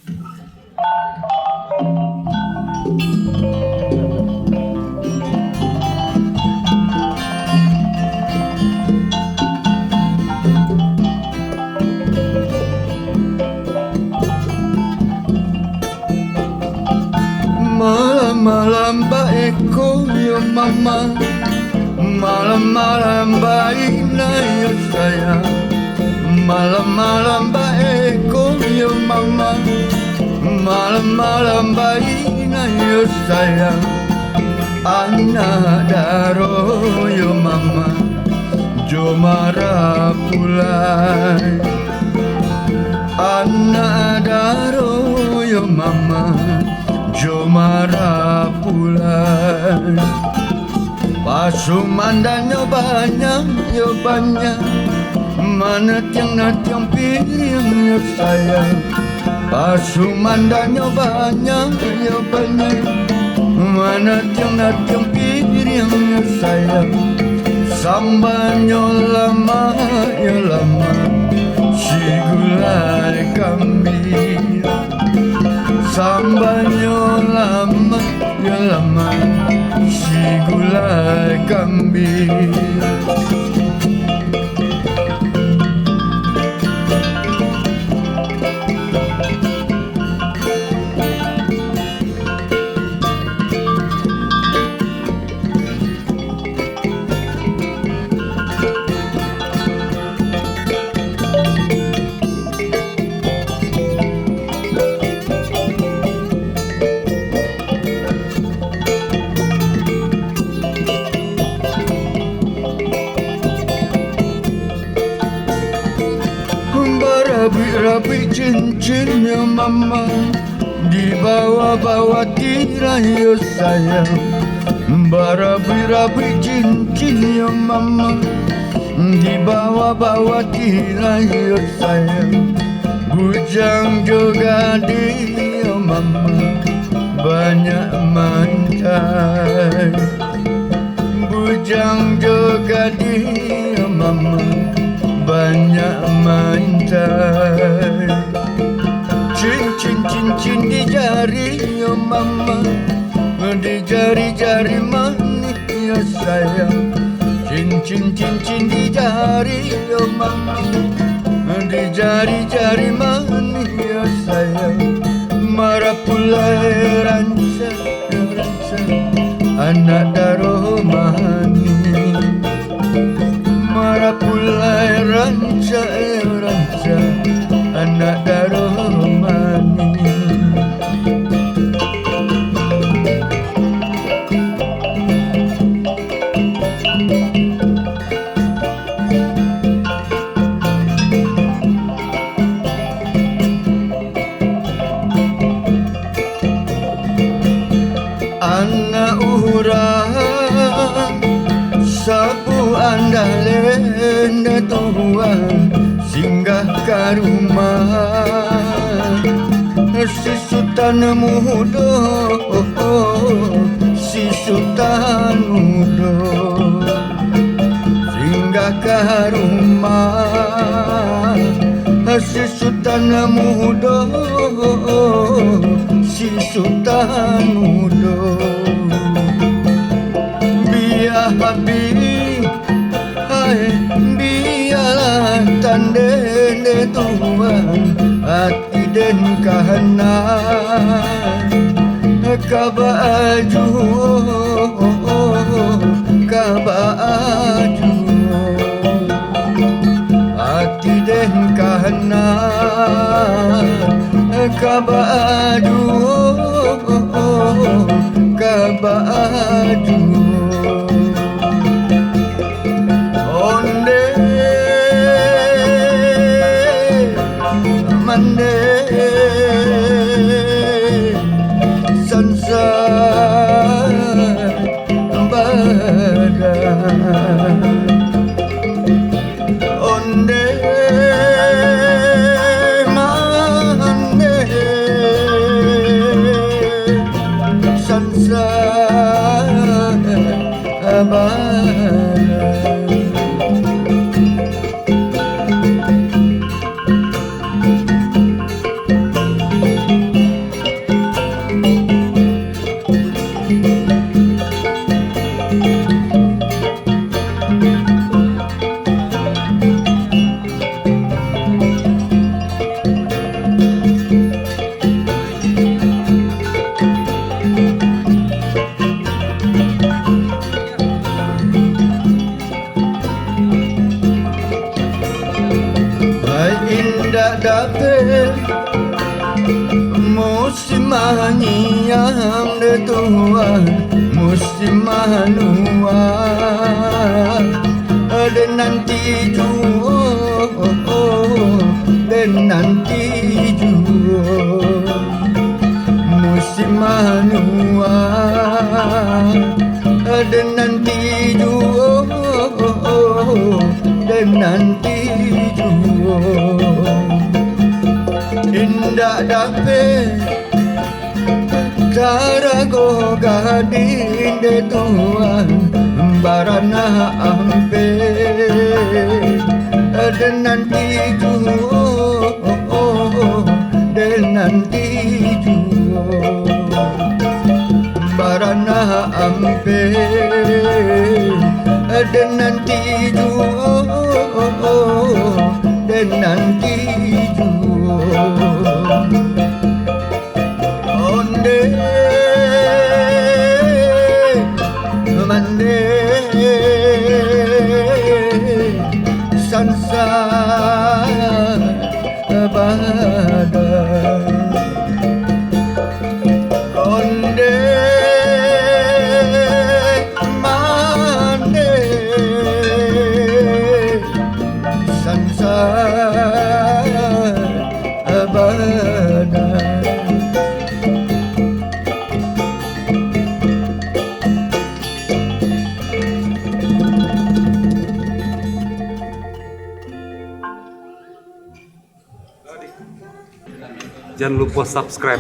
Malam-malam baikku ya mama, malam-malam baik na ya sayang. Malam-malam baikku ya mama, malam-malam baik na ya sayang. Anak daro ya mama, jo marah pulai. Anak daro ya mama, jo marah pulang. Pasumandanya banyak, ya banyak. Mana tiang piring ya sayang. Pasumandanya banyak, ya banyak. Mana tiang piring ya sayang. Sambanyo lama, ya lama. Si gulai kambing. Sambanyo lama, ya lama. Si gulai kambing. Rapi cincinnya mama, dibawa-bawa tirai ya sayang. Barapi-rapi cincinnya mama, dibawa-bawa tirai ya sayang. Bujang juga dia mama, banyak mantai. Bujang juga dia mama, banyak mantai. Cincin di jari ya mama, di jari-jari manis ya sayang. Cincin di jari ya mama, di jari-jari manis ya sayang. Marah pulai ranca, anak daro manis. Marah pulai ranca, anak daro manis. Anak urang sapu andalen Tuhan singgah ke rumah. Si sultan muda, si sultan muda singgah ke rumah. Si sultan muda, si sultan muda. Biar habis, hai biarlah tanda Tuhan hati dan kahanan. Kabaju, kabaju, hati dan kahanan. Kabaju, kabaju. Onde, mande, sansa, badan. Onde, mande, sansa, badan. muslimah yang tua, muslimah luar, dan nanti dan nanti muslimah luar, dan nanti dan nanti indah dapat cara go gading de tuan barana ampe dan nanti dan nanti barana ampe dan nanti dan nanti onde mande sansa badai onde mande sansa badai. Jangan lupa subscribe